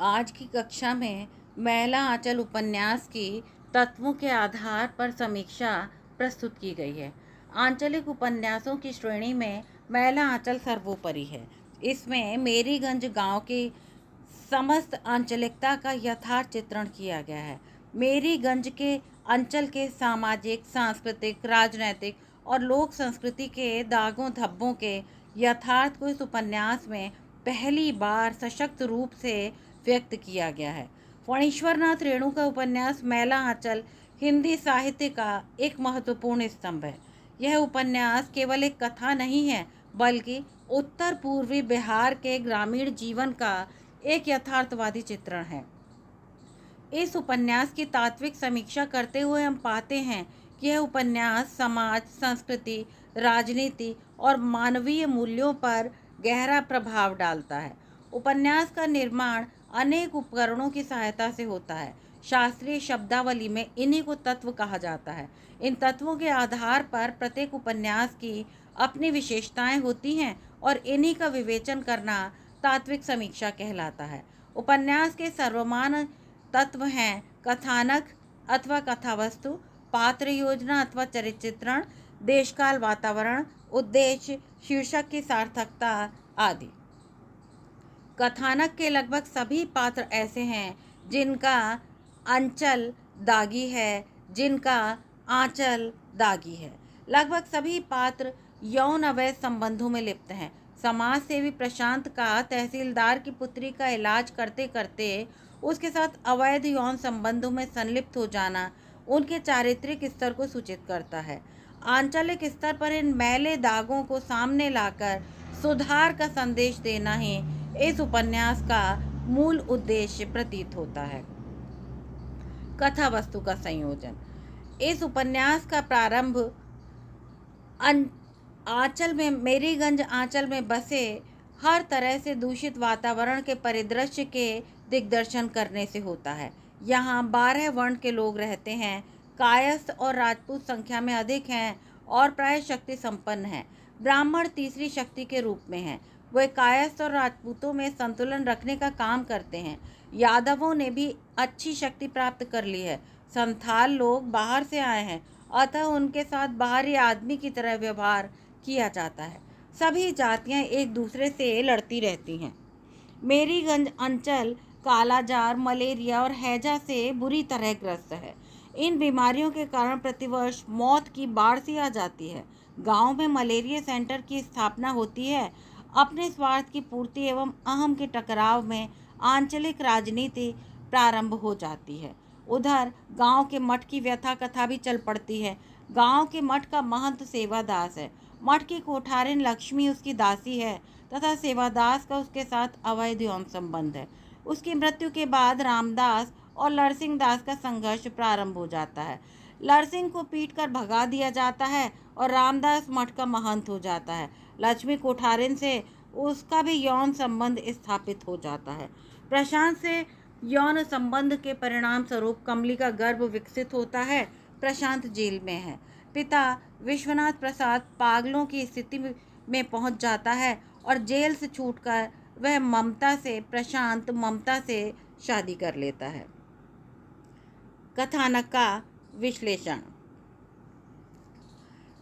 आज की कक्षा में महिला आंचल उपन्यास की तत्वों के आधार पर समीक्षा प्रस्तुत की गई है। आंचलिक उपन्यासों की श्रेणी में महिला आंचल सर्वोपरि है। इसमें मेरीगंज गांव की समस्त आंचलिकता का यथार्थ चित्रण किया गया है। मेरीगंज के अंचल के सामाजिक, सांस्कृतिक, राजनैतिक और लोक संस्कृति के दागों धब्बों के यथार्थ को इस उपन्यास में पहली बार सशक्त रूप से व्यक्त किया गया है। फणीश्वरनाथ रेणु का उपन्यास मैला आंचल हिंदी साहित्य का एक महत्वपूर्ण स्तंभ है। यह उपन्यास केवल एक कथा नहीं है, बल्कि उत्तर पूर्वी बिहार के ग्रामीण जीवन का एक यथार्थवादी चित्रण है। इस उपन्यास की तात्विक समीक्षा करते हुए हम पाते हैं कि यह उपन्यास समाज, संस्कृति, राजनीति और मानवीय मूल्यों पर गहरा प्रभाव डालता है। उपन्यास का निर्माण अनेक उपकरणों की सहायता से होता है। शास्त्रीय शब्दावली में इन्हीं को तत्व कहा जाता है। इन तत्वों के आधार पर प्रत्येक उपन्यास की अपनी विशेषताएं होती हैं और इन्हीं का विवेचन करना तात्विक समीक्षा कहलाता है। उपन्यास के सर्वमान्य तत्व हैं कथानक अथवा कथावस्तु, पात्र योजना अथवा चरित्र चित्रण, देशकाल वातावरण, उद्देश्य, शीर्षक की सार्थकता आदि। कथानक के लगभग सभी पात्र ऐसे हैं जिनका अंचल दागी है, जिनका आंचल दागी है। लगभग सभी पात्र यौन अवैध संबंधों में लिप्त हैं। समाज सेवी प्रशांत का तहसीलदार की पुत्री का इलाज करते करते उसके साथ अवैध यौन संबंधों में संलिप्त हो जाना उनके चारित्रिक स्तर को सूचित करता है। आंचलिक स्तर पर इन मैले दागों को सामने लाकर सुधार का संदेश देना ही इस उपन्यास का मूल उद्देश्य प्रतीत होता है। कथा वस्तु का संयोजन। इस उपन्यास का प्रारंभ आंचल में मेरीगंज आंचल में बसे हर तरह से दूषित वातावरण के परिदृश्य के दिग्दर्शन करने से होता है। यहाँ 12 वर्ण के लोग रहते हैं। कायस्थ और राजपूत संख्या में अधिक हैं और प्राय शक्ति संपन्न हैं। ब्राह्मण तीसरी शक्ति के रूप में हैं। वे कायस्थ और राजपूतों में संतुलन रखने का काम करते हैं। यादवों ने भी अच्छी शक्ति प्राप्त कर ली है। संथाल लोग बाहर से आए हैं, अतः उनके साथ बाहरी आदमी की तरह व्यवहार किया जाता है। सभी जातियां एक दूसरे से लड़ती रहती हैं। मेरीगंज अंचल कालाजार, मलेरिया और हैजा से बुरी तरह ग्रस्त है। इन बीमारियों के कारण प्रतिवर्ष मौत की बाढ़ सी आ जाती है। गांव में मलेरिया सेंटर की स्थापना होती है। अपने स्वार्थ की पूर्ति एवं अहम के टकराव में आंचलिक राजनीति प्रारंभ हो जाती है। उधर गांव के मठ की व्यथा कथा भी चल पड़ती है। गांव के मठ का महंत सेवादास है। मठ की कोठारिन लक्ष्मी उसकी दासी है तथा सेवादास का उसके साथ अवैध यौन संबंध है। उसकी मृत्यु के बाद रामदास और लरसिंह दास का संघर्ष प्रारंभ हो जाता है। लरसिंह को पीट कर भगा दिया जाता है और रामदास मठ का महंत हो जाता है। लक्ष्मी कोठारिन से उसका भी यौन संबंध स्थापित हो जाता है। प्रशांत से यौन संबंध के परिणाम स्वरूप कमली का गर्भ विकसित होता है। प्रशांत जेल में है। पिता विश्वनाथ प्रसाद पागलों की स्थिति में पहुंच जाता है और जेल से छूटकर वह ममता से शादी कर लेता है। कथानक का विश्लेषण।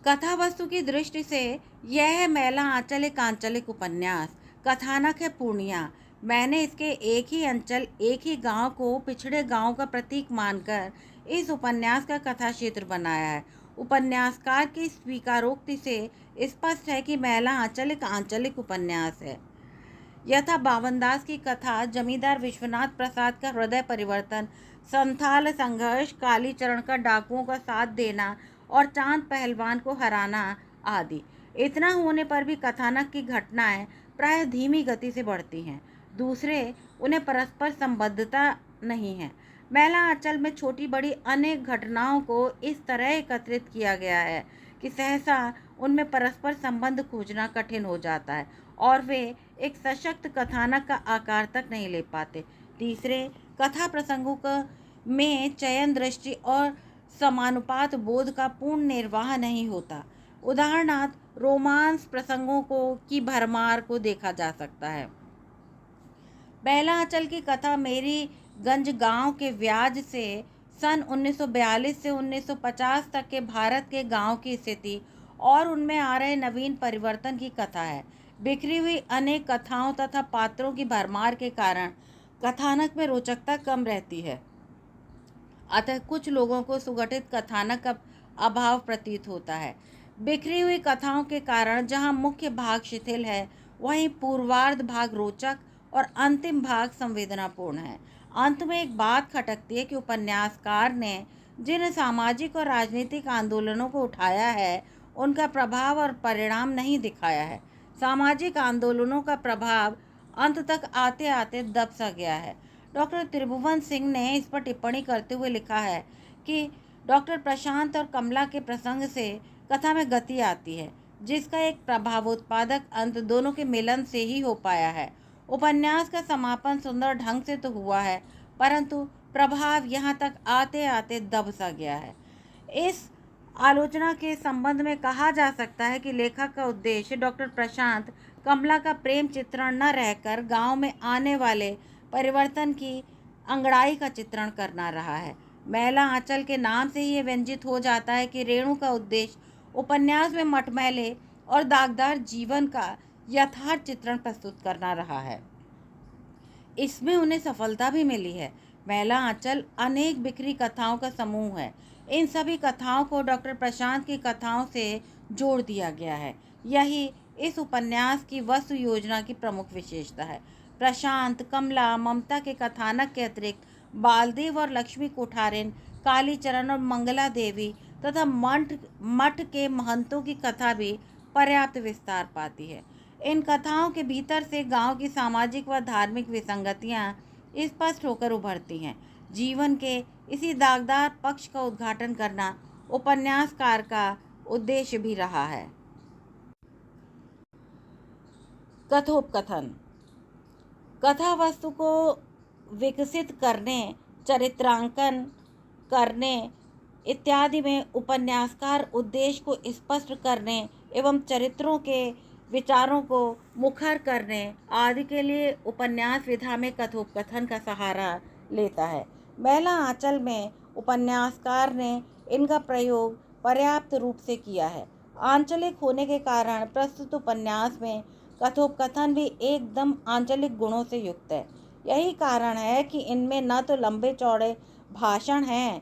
कथा वस्तु की दृष्टि से यह मैला आंचल एक आंचलिक उपन्यास। कथानक है पूर्णिया। मैंने इसके एक ही अंचल, एक ही गांव को पिछड़े गांव का प्रतीक मानकर इस उपन्यास का कथा क्षेत्र बनाया है। उपन्यासकार की स्वीकारोक्ति से स्पष्ट है कि मैला आंचल एक आंचलिक उपन्यास है। यथा बावनदास की कथा, जमींदार विश्वनाथ प्रसाद का हृदय परिवर्तन, संथाल संघर्ष, कालीचरण का डाकुओं का साथ देना और चांद पहलवान को हराना आदि। इतना होने पर भी कथानक की घटनाएं प्राय धीमी गति से बढ़ती हैं। दूसरे, उन्हें परस्पर संबद्धता नहीं है। मैला आंचल में छोटी बड़ी अनेक घटनाओं को इस तरह एकत्रित किया गया है कि सहसा उनमें परस्पर संबंध खोजना कठिन हो जाता है और वे एक सशक्त कथानक का आकार तक नहीं ले पाते। तीसरे, कथा प्रसंगों का में चयन दृष्टि और समानुपात बोध का पूर्ण निर्वाह नहीं होता। उदाहरणार्थ रोमांस प्रसंगों को की भरमार को देखा जा सकता है। बेला आंचल की कथा मेरीगंज गांव के व्याज से सन 1942 से 1950 तक के भारत के गांव की स्थिति और उनमें आ रहे नवीन परिवर्तन की कथा है। बिखरी हुई अनेक कथाओं तथा पात्रों की भरमार के कारण कथानक में रोचकता कम रहती है, अतः कुछ लोगों को सुगठित कथानक का अभाव प्रतीत होता है। बिखरी हुई कथाओं के कारण जहां मुख्य भाग शिथिल है, वहीं पूर्वार्ध भाग रोचक और अंतिम भाग संवेदनापूर्ण है। अंत में एक बात खटकती है कि उपन्यासकार ने जिन सामाजिक और राजनीतिक आंदोलनों को उठाया है, उनका प्रभाव और परिणाम नहीं दिखाया है। सामाजिक आंदोलनों का प्रभाव अंत तक आते आते दब सा गया है। डॉक्टर त्रिभुवन सिंह ने इस पर टिप्पणी करते हुए लिखा है कि डॉक्टर प्रशांत और कमला के प्रसंग से कथा में गति आती है, जिसका एक प्रभावोत्पादक अंत दोनों के मिलन से ही हो पाया है। उपन्यास का समापन सुंदर ढंग से तो हुआ है, परंतु प्रभाव यहाँ तक आते आते दब सा गया है। इस आलोचना के संबंध में कहा जा सकता है कि लेखक का उद्देश्य डॉक्टर प्रशांत कमला का प्रेम चित्रण न रहकर गांव में आने वाले परिवर्तन की अंगड़ाई का चित्रण करना रहा है। मैला आंचल के नाम से ही ये व्यंजित हो जाता है कि रेणु का उद्देश्य उपन्यास में मटमैले और दागदार जीवन का यथार्थ चित्रण प्रस्तुत करना रहा है। इसमें उन्हें सफलता भी मिली है। मैला आंचल अनेक बिखरी कथाओं का समूह है। इन सभी कथाओं को डॉक्टर प्रशांत की कथाओं से जोड़ दिया गया है। यही इस उपन्यास की वस्तु योजना की प्रमुख विशेषता है। प्रशांत, कमला, ममता के कथानक के अतिरिक्त बालदेव और लक्ष्मी कोठारिन, कालीचरण और मंगला देवी तथा मठ के महंतों की कथा भी पर्याप्त विस्तार पाती है। इन कथाओं के भीतर से गांव की सामाजिक व धार्मिक विसंगतियां स्पष्ट होकर उभरती हैं। जीवन के इसी दागदार पक्ष का उद्घाटन करना उपन्यासकार का उद्देश्य भी रहा है। कथोपकथन। कथा वस्तु को विकसित करने, चरित्रांकन करने इत्यादि में उपन्यासकार उद्देश्य को स्पष्ट करने एवं चरित्रों के विचारों को मुखर करने आदि के लिए उपन्यास विधा में कथोपकथन का सहारा लेता है। मैला आंचल में उपन्यासकार ने इनका प्रयोग पर्याप्त रूप से किया है। आंचलिक होने के कारण प्रस्तुत उपन्यास में कथोपकथन भी एकदम आंचलिक गुणों से युक्त है। यही कारण है कि इनमें न तो लंबे चौड़े भाषण हैं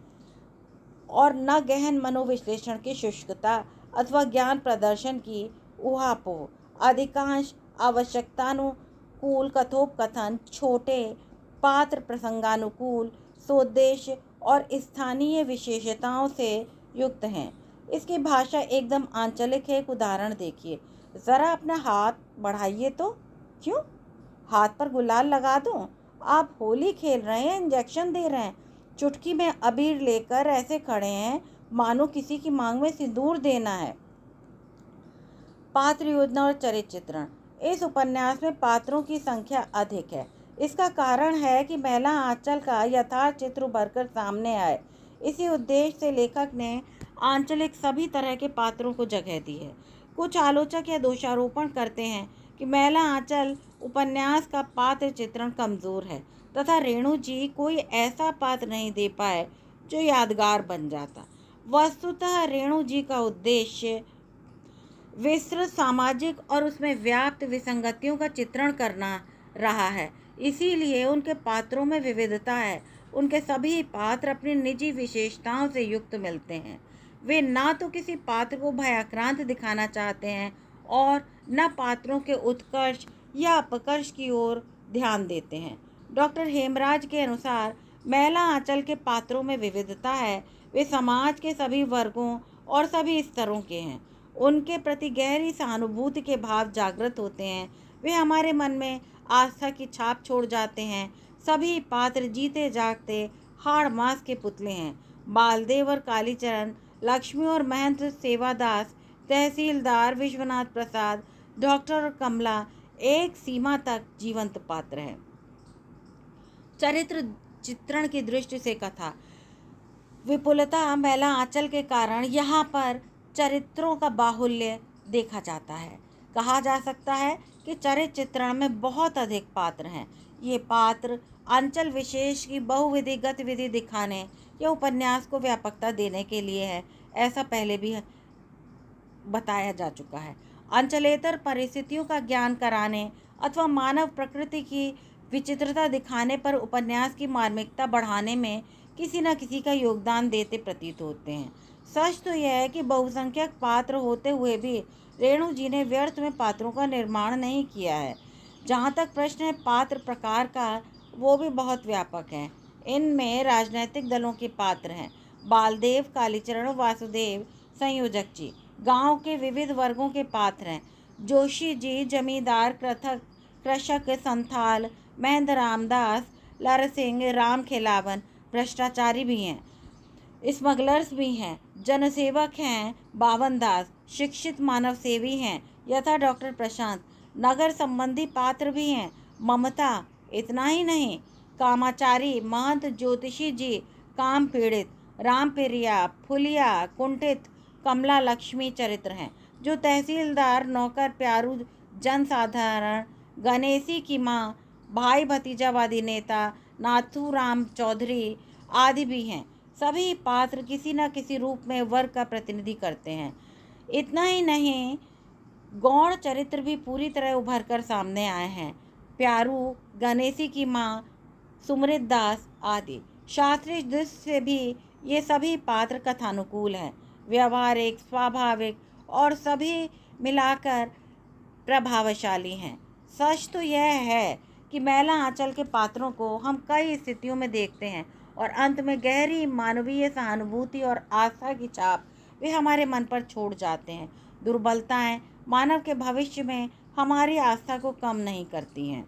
और न गहन मनोविश्लेषण की शुष्कता अथवा ज्ञान प्रदर्शन की ऊहापोह। अधिकांश आवश्यकतानुकूल कथोपकथन छोटे, पात्र प्रसंगानुकूल, सोद्देश्य और स्थानीय विशेषताओं से युक्त हैं। इसकी भाषा एकदम आंचलिक है। एक उदाहरण देखिए, ज़रा अपना हाथ बढ़ाइए तो। क्यों? हाथ पर गुलाल लगा दूं? आप होली खेल रहे हैं, इंजेक्शन दे रहे हैं, चुटकी में अबीर लेकर ऐसे खड़े हैं मानो किसी की मांग में सिंदूर देना है। पात्र योजना और चरित्र चित्रण। इस उपन्यास में पात्रों की संख्या अधिक है। इसका कारण है कि मैला आंचल का यथार्थ चित्र उभरकर सामने आए। इसी उद्देश्य से लेखक ने आंचलिक सभी तरह के पात्रों को जगह दी है। कुछ आलोचक यह दोषारोपण करते हैं कि मैला आंचल उपन्यास का पात्र चित्रण कमजोर है तथा रेणु जी कोई ऐसा पात्र नहीं दे पाए जो यादगार बन जाता। वस्तुतः रेणु जी का उद्देश्य विस्तृत सामाजिक और उसमें व्याप्त विसंगतियों का चित्रण करना रहा है। इसीलिए उनके पात्रों में विविधता है। उनके सभी पात्र अपनी निजी विशेषताओं से युक्त मिलते हैं। वे ना तो किसी पात्र को भयाक्रांत दिखाना चाहते हैं और न पात्रों के उत्कर्ष या अपकर्ष की ओर ध्यान देते हैं। डॉक्टर हेमराज के अनुसार मैला आंचल के पात्रों में विविधता है। वे समाज के सभी वर्गों और सभी स्तरों के हैं। उनके प्रति गहरी सहानुभूति के भाव जागृत होते हैं। वे हमारे मन में आस्था की छाप छोड़ जाते हैं। सभी पात्र जीते जागते हाड़ मांस के पुतले हैं। बालदेव और कालीचरण, लक्ष्मी और महंत सेवादास, तहसीलदार विश्वनाथ प्रसाद, डॉक्टर और कमला एक सीमा तक जीवंत पात्र हैं। चरित्र चित्रण की दृष्टि से कथा विपुलता मैला आंचल के कारण यहाँ पर चरित्रों का बाहुल्य देखा जाता है। कहा जा सकता है कि चरित्र चित्रण में बहुत अधिक पात्र हैं। ये पात्र अंचल विशेष की बहुविधि गतिविधि दिखाने या उपन्यास को व्यापकता देने के लिए है, ऐसा पहले भी बताया जा चुका है। अंचलेतर परिस्थितियों का ज्ञान कराने अथवा मानव प्रकृति की विचित्रता दिखाने पर उपन्यास की मार्मिकता बढ़ाने में किसी न किसी का योगदान देते प्रतीत होते हैं। सच तो यह है कि बहुसंख्यक पात्र होते हुए भी रेणु जी ने व्यर्थ में पात्रों का निर्माण नहीं किया है। जहाँ तक प्रश्न है पात्र प्रकार का, वो भी बहुत व्यापक है। इनमें राजनीतिक दलों के पात्र हैं, बालदेव, कालीचरण, वासुदेव, संयोजक जी। गांव के विविध वर्गों के पात्र हैं, जोशी जी, जमींदार, कृषक, संथाल, महेंद्र रामदास, लारसिंह, राम खेलावन, भ्रष्टाचारी भी हैं, स्मगलर्स भी हैं, जनसेवक हैं, बावन दास, शिक्षित मानव सेवी हैं यथा डॉक्टर प्रशांत, नगर संबंधी पात्र भी हैं, ममता। इतना ही नहीं, कामाचारी, महंत, ज्योतिषी जी, काम पीड़ित, राम पेरिया, फुलिया, कुंठित, कमला लक्ष्मी चरित्र हैं, जो तहसीलदार, नौकर, प्यारू, जनसाधारण, गणेशी की माँ, भाई भतीजावादी नेता, नाथूराम चौधरी आदि भी हैं। सभी पात्र किसी न किसी रूप में वर्ग का प्रतिनिधि करते हैं। इतना ही नहीं, गौण चरित्र भी पूरी तरह उभर कर सामने आए हैं। प्यारू, गणेशी की माँ, सुमृत दास आदि। शास्त्रीय दृष्टि से भी ये सभी पात्र कथानुकूल हैं, व्यवहारिक, स्वाभाविक और सभी मिलाकर प्रभावशाली हैं। सच तो यह है कि मैला आंचल के पात्रों को हम कई स्थितियों में देखते हैं और अंत में गहरी मानवीय सहानुभूति और आस्था की छाप वे हमारे मन पर छोड़ जाते हैं। दुर्बलताएं मानव के भविष्य में हमारी आस्था को कम नहीं करती हैं।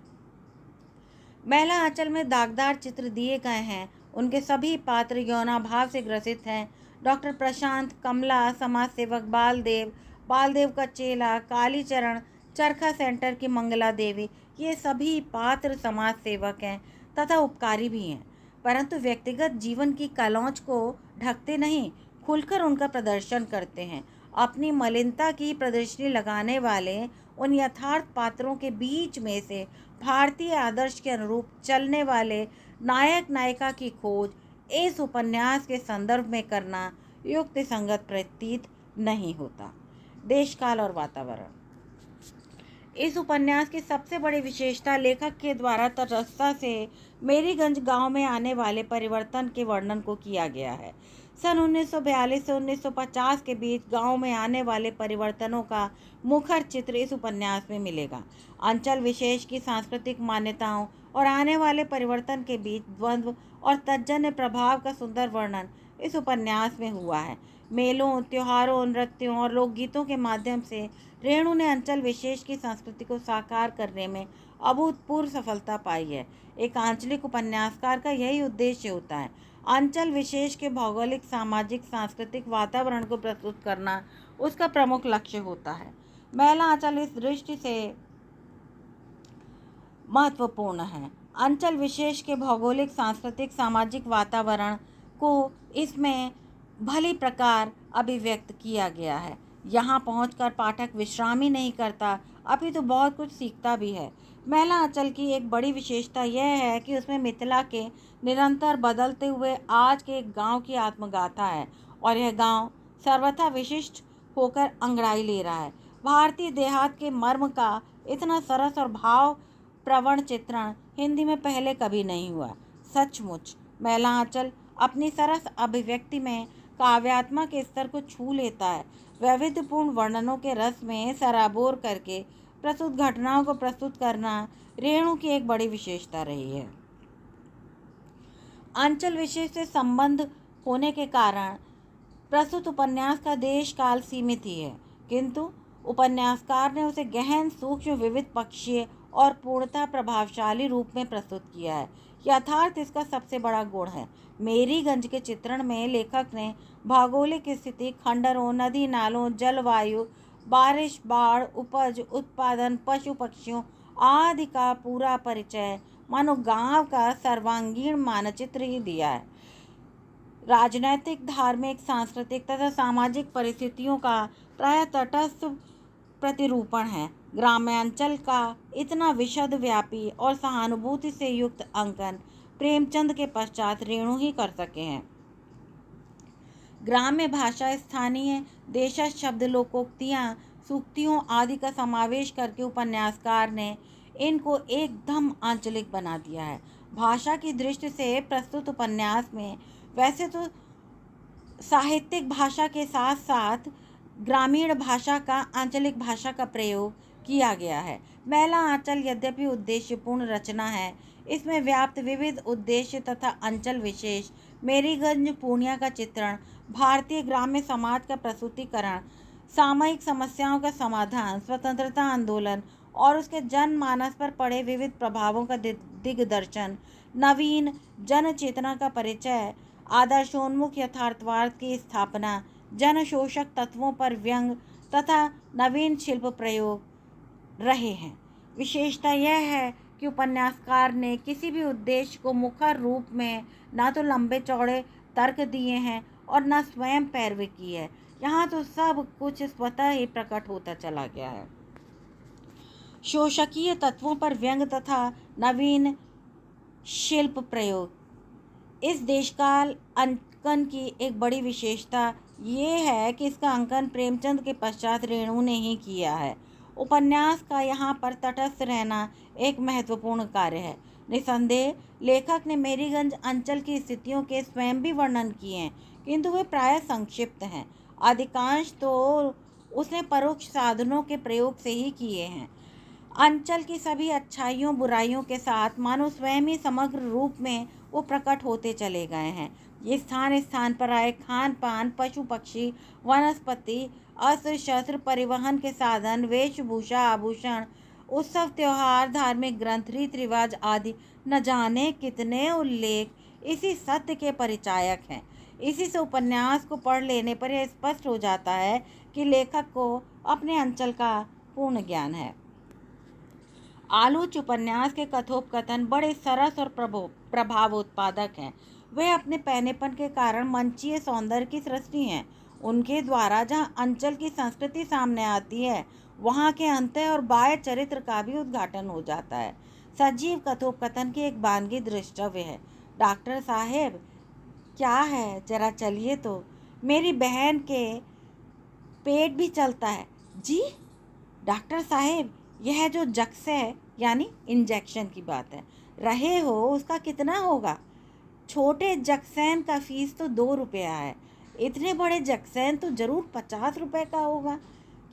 मैला आंचल में दागदार चित्र दिए गए हैं, उनके सभी पात्र यौनाभाव से ग्रसित हैं। डॉक्टर प्रशांत, कमला, समाज सेवक बालदेव, बालदेव का चेला, कालीचरण, चरखा सेंटर की मंगला देवी, ये सभी पात्र समाज सेवक हैं तथा उपकारी भी हैं, परंतु व्यक्तिगत जीवन की कलौंच को ढकते नहीं, खुलकर उनका प्रदर्शन करते हैं। अपनी मलिनता की प्रदर्शनी लगाने वाले उन यथार्थ पात्रों के बीच में से भारतीय आदर्श के अनुरूप चलने वाले नायक नायिका की खोज इस उपन्यास के संदर्भ में करना युक्ति संगत प्रतीत नहीं होता। देशकाल और वातावरण। इस उपन्यास की सबसे बड़ी विशेषता लेखक के द्वारा तटस्थता से मेरीगंज गांव में आने वाले परिवर्तन के वर्णन को किया गया है। सन 1942 से 1950 के बीच गांव में आने वाले परिवर्तनों का मुखर चित्र इस उपन्यास में मिलेगा। अंचल विशेष की सांस्कृतिक मान्यताओं और आने वाले परिवर्तन के बीच द्वंद्व और तज्जन्य प्रभाव का सुंदर वर्णन इस उपन्यास में हुआ है। मेलों, त्योहारों, नृत्यों और लोकगीतों के माध्यम से रेणु ने अंचल विशेष की संस्कृति को साकार करने में अभूतपूर्व सफलता पाई है। एक आंचलिक उपन्यासकार का यही उद्देश्य होता है, अंचल विशेष के भौगोलिक, सामाजिक, सांस्कृतिक वातावरण को प्रस्तुत करना उसका प्रमुख लक्ष्य होता है। मैला आंचल इस दृष्टि से महत्वपूर्ण है। अंचल विशेष के भौगोलिक, सांस्कृतिक, सामाजिक वातावरण को इसमें भली प्रकार अभिव्यक्त किया गया है। यहाँ पहुंचकर पाठक विश्राम ही नहीं करता, अपितु बहुत कुछ सीखता भी है। मैला आंचल की एक बड़ी विशेषता यह है कि उसमें मिथिला के निरंतर बदलते हुए आज के एक गांव की आत्मगाथा है और यह गांव सर्वथा विशिष्ट होकर अंगड़ाई ले रहा है। भारतीय देहात के मर्म का इतना सरस और भाव प्रवण चित्रण हिंदी में पहले कभी नहीं हुआ। सचमुच मैला आंचल अपनी सरस अभिव्यक्ति में काव्यात्मक स्तर को छू लेता है। वैविध्यपूर्ण वर्णनों के रस में सराबोर करके प्रस्तुत घटनाओं को प्रस्तुत करना रेणु की एक बड़ी विशेषता रही है। अंचल विशेष से संबंध होने के कारण प्रस्तुत उपन्यास का देश काल सीमित ही है, किंतु उपन्यासकार ने उसे गहन, सूक्ष्म, विविध पक्षीय और पूर्णतः प्रभावशाली रूप में प्रस्तुत किया है। यथार्थ इसका सबसे बड़ा गुण है। मेरीगंज के चित्रण में लेखक ने भौगोलिक स्थिति, खंडरों, नदी नालों, जलवायु, बारिश, बाढ़, उपज, उत्पादन, पशु पक्षियों आदि का पूरा परिचय, मानो गांव का सर्वांगीण मानचित्र ही दिया है। राजनैतिक, धार्मिक, सांस्कृतिक तथा सामाजिक परिस्थितियों का प्रायः तटस्थ प्रतिरूपण है। ग्रामांचल का इतना विशद व्यापी और सहानुभूति से युक्त अंकन प्रेमचंद के पश्चात रेणु ही कर सके हैं। ग्राम्य भाषा, स्थानीय देशज शब्द, लोकोक्तियाँ, सूक्तियों आदि का समावेश करके उपन्यासकार ने इनको एकदम आंचलिक बना दिया है। भाषा की दृष्टि से प्रस्तुत उपन्यास में वैसे तो साहित्यिक भाषा के साथ साथ ग्रामीण भाषा का, आंचलिक भाषा का प्रयोग किया गया है। मैला आंचल यद्यपि उद्देश्यपूर्ण रचना है, इसमें व्याप्त विविध उद्देश्य तथा अंचल विशेष, मेरीगंज पूर्णिया का चित्रण, भारतीय ग्राम्य समाज का प्रस्तुतिकरण, सामयिक समस्याओं का समाधान, स्वतंत्रता आंदोलन और उसके जनमानस पर पड़े विविध प्रभावों का दिग्दर्शन, नवीन जन चेतना का परिचय, आदर्शोन्मुख यथार्थवाद की स्थापना, जनशोषक तत्वों पर व्यंग तथा नवीन शिल्प प्रयोग रहे हैं। विशेषता यह है कि उपन्यासकार ने किसी भी उद्देश्य को मुखर रूप में ना तो लंबे चौड़े तर्क दिए हैं और न स्वयं पैरवी की है। यहाँ तो सब कुछ स्वतः ही प्रकट होता चला गया है। शोषकीय तत्वों पर व्यंग तथा नवीन शिल्प प्रयोग, इस देशकाल अंकन की एक बड़ी विशेषता ये है कि इसका अंकन प्रेमचंद के पश्चात रेणु ने ही किया है। उपन्यास का यहाँ पर तटस्थ रहना एक महत्वपूर्ण कार्य है। निसंदेह लेखक ने मेरीगंज अंचल की स्थितियों के स्वयं भी वर्णन किए हैं, किंतु वे प्रायः संक्षिप्त हैं। अधिकांश तो उसने परोक्ष साधनों के प्रयोग से ही किए हैं। अंचल की सभी अच्छाइयों बुराइयों के साथ मानो स्वयं ही समग्र रूप में वो प्रकट होते चले गए हैं। ये स्थान स्थान पर आए खान पान, पशु पक्षी, वनस्पति, अस्त्र शस्त्र, परिवहन के साधन, वेशभूषा, आभूषण, उत्सव, त्योहार, धार्मिक ग्रंथ, रीति रिवाज आदि न जाने कितने उल्लेख इसी सत्य के परिचायक हैं। इसी से उपन्यास को पढ़ लेने पर यह स्पष्ट हो जाता है कि लेखक को अपने अंचल का पूर्ण ज्ञान है। आलोच उपन्यास के कथोपकथन बड़े सरस और प्रभावोत्पादक हैं। वे अपने पहनेपन के कारण मंचीय सौंदर्य की सृष्टि हैं। उनके द्वारा जहाँ अंचल की संस्कृति सामने आती है, वहाँ के अंतः और बाह्य चरित्र का भी उद्घाटन हो जाता है। सजीव कथोपकथन की एक बानगी दृष्टव्य है। डॉक्टर साहेब, क्या है, जरा चलिए तो, मेरी बहन के पेट भी चलता है। जी डॉक्टर साहेब, यह जो जक्स है यानी इंजेक्शन की बात है, रहे हो उसका कितना होगा? छोटे जक्सैन का फीस तो 2 रुपया है, इतने बड़े जक्सैन तो जरूर 50 रुपये का होगा।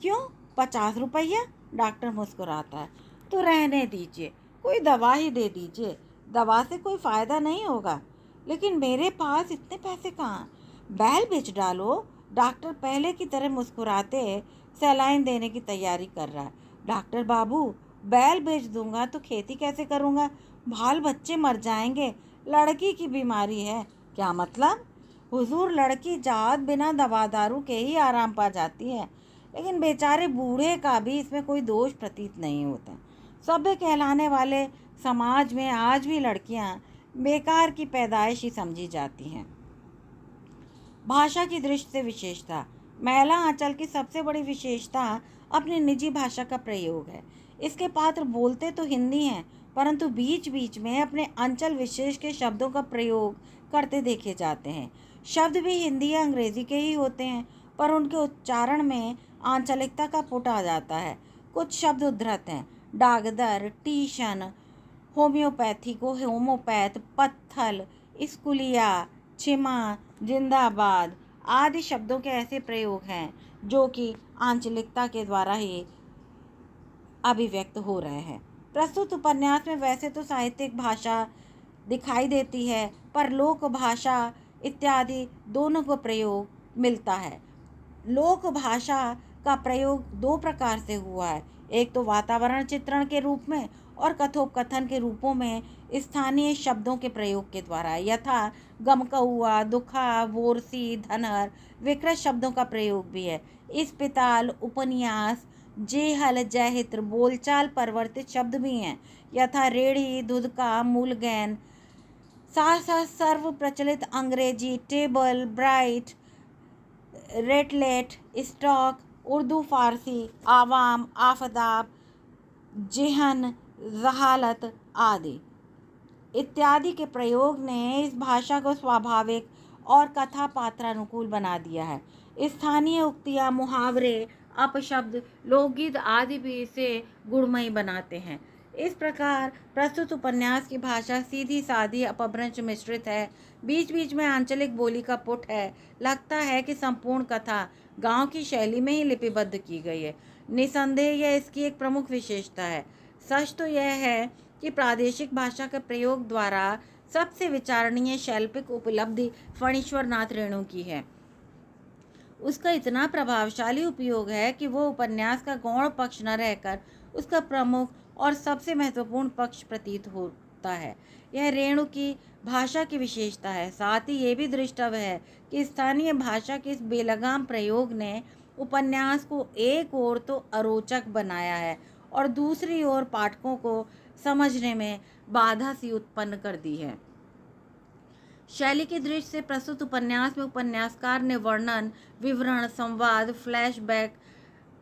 क्यों 50 रुपया? डॉक्टर मुस्कुराता है। तो रहने दीजिए, कोई दवा ही दे दीजिए, दवा से कोई फ़ायदा नहीं होगा। लेकिन मेरे पास इतने पैसे कहाँ? बैल बेच डालो। डॉक्टर पहले की तरह मुस्कुराते सैलाइन देने की तैयारी कर रहा है। डॉक्टर बाबू, बैल बेच दूंगा तो खेती कैसे करूंगा? बाल बच्चे मर जाएंगे, लड़की की बीमारी है। क्या मतलब? हुजूर, लड़की जात बिना दवा दारू के ही आराम पा जाती है, लेकिन बेचारे बूढ़े का भी इसमें कोई दोष प्रतीत नहीं होता। सभ्य कहलाने वाले समाज में आज भी लड़कियां बेकार की पैदाइश ही समझी जाती हैं। भाषा की दृष्टि से विशेषता, मैला आंचल की सबसे बड़ी विशेषता अपनी निजी भाषा का प्रयोग है। इसके पात्र बोलते तो हिंदी हैं, परंतु बीच बीच में अपने अंचल विशेष के शब्दों का प्रयोग करते देखे जाते हैं। शब्द भी हिंदी या अंग्रेजी के ही होते हैं, पर उनके उच्चारण में आंचलिकता का पुट आ जाता है। कुछ शब्द उद्धृत हैं: डागदर, टीशन, होम्योपैथी को होमोपैथ, पत्थल, स्कूलिया, छिमा, जिंदाबाद आदि शब्दों के ऐसे प्रयोग हैं जो कि आंचलिकता के द्वारा ही अभिव्यक्त हो रहे हैं। प्रस्तुत उपन्यास में वैसे तो साहित्यिक भाषा दिखाई देती है, पर लोक भाषा इत्यादि दोनों को प्रयोग मिलता है। लोक भाषा का प्रयोग 2 प्रकार से हुआ है, एक तो वातावरण चित्रण के रूप में और कथोपकथन के रूपों में स्थानीय शब्दों के प्रयोग के द्वारा, यथा गमकहुआ, दुखा, वोरसी, धनहर, विकृत शब्दों का प्रयोग भी है। इस्पिताल, उपन्यास, जेहल, जयहित्र बोलचाल परिवर्तित शब्द भी हैं, यथा रेढ़ी, धुदका, मूलगैन। साथ साथ सर्व प्रचलित अंग्रेजी टेबल, ब्राइट, रेटलेट, स्टॉक, उर्दू, फारसी, आवाम, आफताब, जेहन, जहालत आदि इत्यादि के प्रयोग ने इस भाषा को स्वाभाविक और कथा पात्रानुकूल बना दिया है। स्थानीय उक्तियाँ, मुहावरे, अपशब्द, लोकगीत आदि भी इसे गुणमयी बनाते हैं। इस प्रकार प्रस्तुत उपन्यास की भाषा सीधी सादी अपभ्रंश मिश्रित है, बीच बीच में आंचलिक बोली का पुट है। लगता है कि संपूर्ण कथा गांव की शैली में ही लिपिबद्ध की गई है। निसंदेह यह इसकी एक प्रमुख विशेषता है। सच तो यह है कि प्रादेशिक भाषा के प्रयोग द्वारा सबसे विचारणीय शैल्पिक उपलब्धि फणीश्वर नाथ रेणु की है। उसका इतना प्रभावशाली उपयोग है कि वो उपन्यास का गौण पक्ष न रहकर उसका प्रमुख और सबसे महत्वपूर्ण पक्ष प्रतीत होता है। यह रेणु की भाषा की विशेषता है। साथ ही ये भी दृष्टव्य है कि स्थानीय भाषा के इस बेलगाम प्रयोग ने उपन्यास को एक ओर तो अरोचक बनाया है और दूसरी ओर पाठकों को समझने में बाधा सी उत्पन्न कर दी है। शैली की दृष्टि से प्रस्तुत उपन्यास में उपन्यासकार ने वर्णन, विवरण, संवाद, फ्लैशबैक,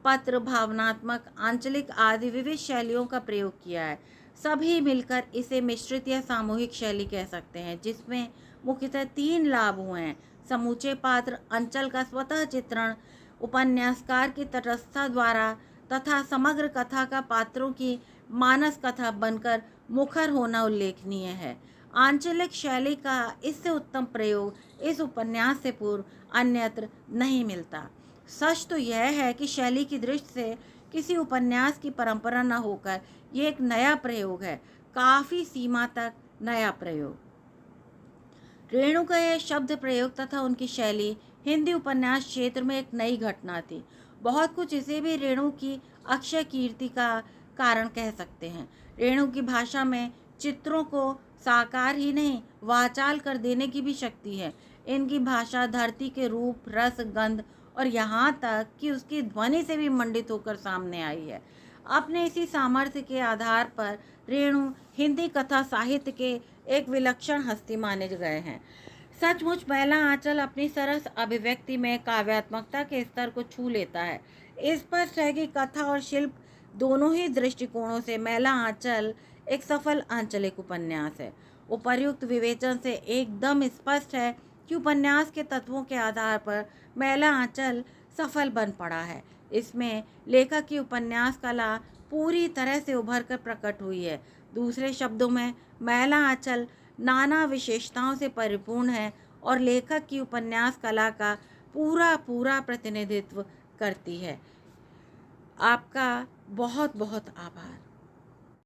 पत्र, भावनात्मक, आंचलिक आदि विविध शैलियों का प्रयोग किया है। सभी मिलकर इसे मिश्रित या सामूहिक शैली कह सकते हैं, जिसमें मुख्यतः 3 लाभ हुए हैं: समूचे पात्र, अंचल का स्वतः चित्रण, उपन्यासकार की तटस्थता द्वारा, तथा समग्र कथा का पात्रों की मानस कथा बनकर मुखर होना उल्लेखनीय है। आंचलिक शैली का इससे उत्तम प्रयोग इस उपन्यास से पूर्व अन्यत्र नहीं मिलता। सच तो यह है कि शैली की दृष्टि से किसी उपन्यास की परंपरा न होकर यह एक नया प्रयोग है, काफ़ी सीमा तक नया प्रयोग। रेणु का यह शब्द प्रयोग तथा उनकी शैली हिंदी उपन्यास क्षेत्र में एक नई घटना थी। बहुत कुछ इसे भी रेणु की अक्षय कीर्ति का कारण कह सकते हैं। रेणु की भाषा में चित्रों को साकार ही नहीं, वाचाल कर देने की भी शक्ति है। इनकी भाषा धरती के रूप, रस, गंध और यहाँ तक कि उसकी ध्वनि से भी मंडित होकर सामने आई है। अपने इसी सामर्थ्य के आधार पर रेणु हिंदी कथा साहित्य के एक विलक्षण हस्ती माने गए हैं। सचमुच मैला आंचल अपनी सरस अभिव्यक्ति में काव्यात्मकता के स्तर को छू लेता है। स्पष्ट है कि कथा और शिल्प दोनों ही दृष्टिकोणों से मैला आंचल एक सफल आंचलिक उपन्यास है। उपर्युक्त विवेचन से एकदम स्पष्ट है कि उपन्यास के तत्वों के आधार पर मैला आंचल सफल बन पड़ा है। इसमें लेखक की उपन्यास कला पूरी तरह से उभर कर प्रकट हुई है। दूसरे शब्दों में मैला आंचल नाना विशेषताओं से परिपूर्ण है और लेखक की उपन्यास कला का पूरा प्रतिनिधित्व करती है। आपका बहुत बहुत आभार।